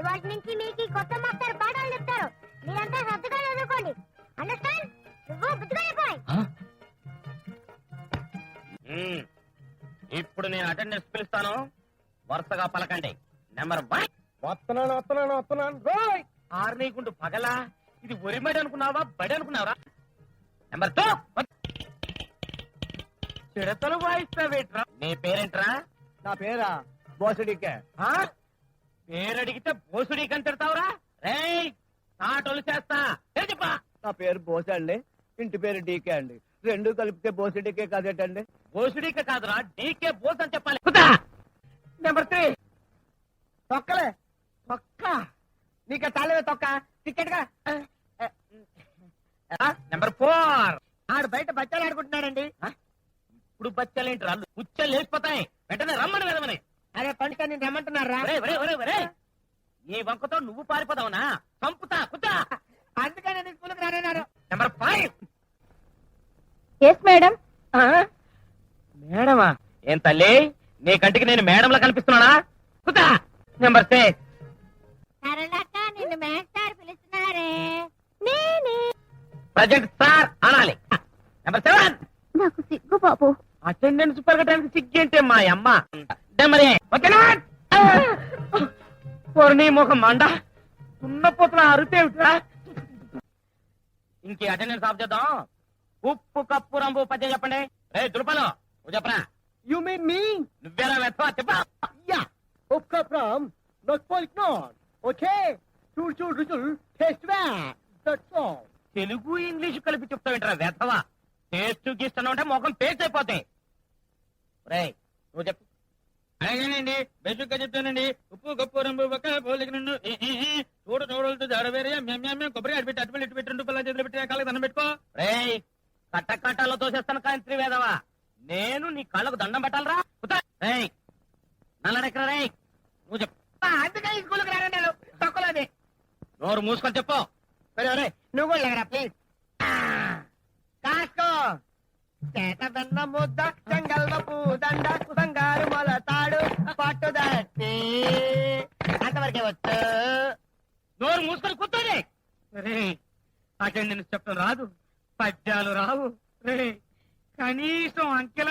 ఇవాళ నుంచి మీకు కొత్త మాస్టర్ పాఠాలు చెప్తారు. మీరంతా శ్రద్ధగా చదువుకోండి. అండర్స్టాండ్? నువ్వు బుద్ధిగా అయిపోయి. ఇప్పుడు నేను అటెండెన్స్ పిలుస్తాను, వరుసగా పలకండి. నెంబర్ 1. వస్తున్నాను. ఆర్నీకుంటూ పగలా ఇది ఒరిమడి అనుకున్నావా, బడి అనుకున్నావా? నెంబర్ 2. చిడతలు వాయిస్తావేట్రా? నీ పేరేంట్రా? నా పేరా బోసడికే. పేరడిగితే బోసుడీకని తిడతావురా? రేయ్ తాటోలు చేస్తా చెప్పా. నా పేరు బోస అండి, ఇంటి పేరు డీకే అండి. రెండు కలిపితే బోసడికే కాదేటండి? బోసుడీక కాదురా, డీకే బోస్ అని చెప్పాలి. నెంబర్ 3. తొక్కలే తొక్క. నీకు తాళవే తొక్క. టికెట్ గా. నెంబర్ 4. ఆడు బయట బచ్చాలు ఆడుకుంటున్నాడండి. ఇప్పుడు బచ్చలేంటి రాళ్ళు ఉచ్చలు లేచిపోతాయి. వెంటనే రమ్మని వెదమని. అరే పండుగ నేను రమ్మంటున్నారా? నీ వంకతో నువ్వు పారిపోదావునా? చంపుతా కుతా. అందుకని నేను స్కూల్కి రానన్నారు. నెంబర్ 5. మేడం. మేడమా? ఏం తల్లి, నీ కంటికి నేను మేడంలా కనిపిస్తున్నానా? కుతా. నెంబర్ 6. సరళక్క నిన్ను మేస్టార్ పిలుస్తున్నారే. ప్రజెంట్ సార్ అనాలి. నెంబర్ 7. నాకు సిగ్గు బాబు. అటెండెన్స్ పెరగడానికి సిగ్గేంటే మా అమ్మ. మరి నీ ముఖం మండ ఉన్నపోతున్న అరుపేమిట్రా? ఇంకే అటెండెన్స్ ఆఫ్ చేద్దాం. ఉప్పు కప్పు రంబు పద్యం చెప్పండి. రే దుర్పలో నువ్వు చెప్పరా? యు మీన్ మీ? నువ్వేలా వెళ్తావా చెప్పా? యా ఉప్పు from not point not. Okay చూడు రుచులు taste bad. That's all. Telugu English కలిపి చెప్తావేంట్రా వెధవా? టేస్ట్ గీస్తాను అంటే ముఖం టేస్ట్ అయిపోతాయి. రే నువ్వు చెప్పు. అలాగేనండి, బేసిక్ గా చెప్తానండి. ఉప్పు కప్పు రంబు పక్క పోలిక నుండి చూడలతో జాడవేరే మేము కొబ్బరి అడిపెట్టి అటుపెట్టి ఇటు పెట్టి 2 రూపాయల చేతులు పెట్టి కాళ్ళకి దండం పెట్టుకో. రే కట్టకట్టాలో తోసేస్తాను కాంత్రి వేదవా. నేను నీ కళ్ళకు దండం పెట్టాలరా? నల్లడెక్కరా? రే నువ్వు చెప్పు. అందుకని స్కూల్కి రానన్నారు. తొక్కలోది. నోరు మూసుకొని చెప్పు. సరే నువ్వు కూడా లేకరా ప్లీజ్. కాస్కో చేత వెన్న ముద్ద చెంగల్వ పూదండ బంగారు మొలతాడు పట్టుదట్టి అంతవరకే వచ్చు. నోరు మూసుకొని కూర్చోని. రే అటెండెన్స్ చెప్పడం రాదు, పద్యాలు రావు. రే కనీసం అంకెల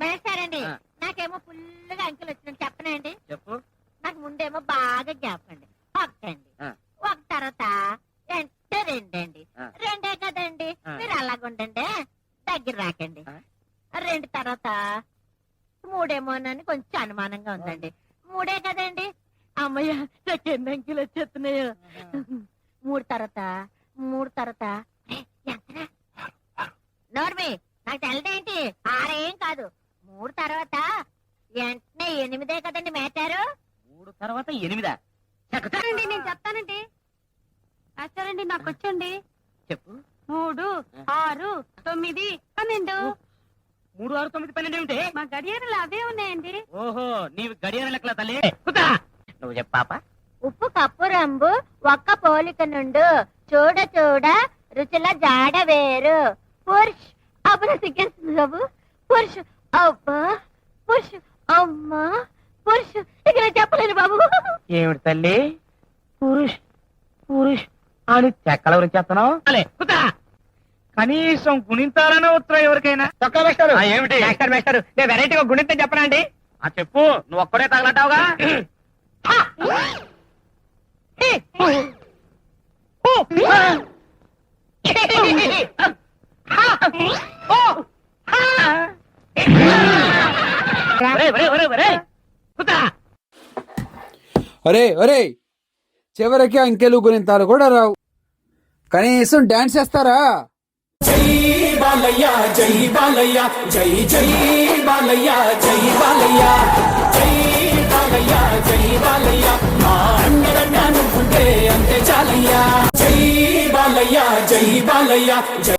మేస్టార్ అండి, నాకేమో ఫుల్గా అంకెలు వచ్చినట్టు చెప్పనండి. చెప్పు. నాకు ముందేమో బాగా జ్ఞాపకండి. ఒకటండి, ఒక తర్వాత అంటే 2 అండి. 2 కదండి, మీరు అలాగుండండి, దగ్గర రాకండి. 2 తర్వాత 3ఏమోనని కొంచెం అనుమానంగా ఉందండి. 3 కదండి. అమ్మయ్య నాకు ఎన్ని అంకెలు వచ్చేస్తున్నాయో. 3 తర్వాత నోర్మి నాకు తెల్లదేంటి? 6 ఏం కాదు. 3 తర్వాత వెంటనే 8 కదండి మేటారు. 3 తర్వాత 8. చెప్తానండి, నేను చెప్తానండి. మాస్టారండి నాకు వచ్చండి. చెప్పు. 3, 6, 9, 12. 3, 6, 9, 12 ఏమిటి? మా గడియారాలు అవే ఉన్నాయండి. ఓహో నీవు గడియార లెక్కల తల్లి. నువ్వు చెప్పు పాప. ఉప్పు కప్పు రంబు ఒక్క పోలిక నుండు చూడ చూడ రుచుల జాడ వేరు. పురుష్ అప్పుడు సిగ్గేస్తుంది బాబు. పురుష్ అబ్బా, పురుష్ అమ్మా, పురుష్ ఇక్కడ చెప్పలేను బాబు. ఏమిటి తల్లి పురుష్ పురుష్ అని చెక్కల గురించి చెప్తున్నావు? కనీసం గుణింతాలనే ఉత్తరం ఎవరికైనా. తొక్క మేస్టారు. ఏమిటి? మేస్టారు నేను వెరైటీగా గుణితే చెప్పనా అండి? చెప్పు. నువ్వు ఒక్కడే తగలటావుగా. ఒరే చివరికి అంకెలు గుణింతాలు కూడా రావు, కనీసం డాన్స్ చేస్తారా? జై బాలయ్య జై బాలయ్య జై జై బాలయ్య జై బాలయ్య జై బాలయ్య జై బాలయ్య మా అండగా నువ్వుంటే అంతే చాలయ్య. జై బాలయ్య జై బాలయ్య జై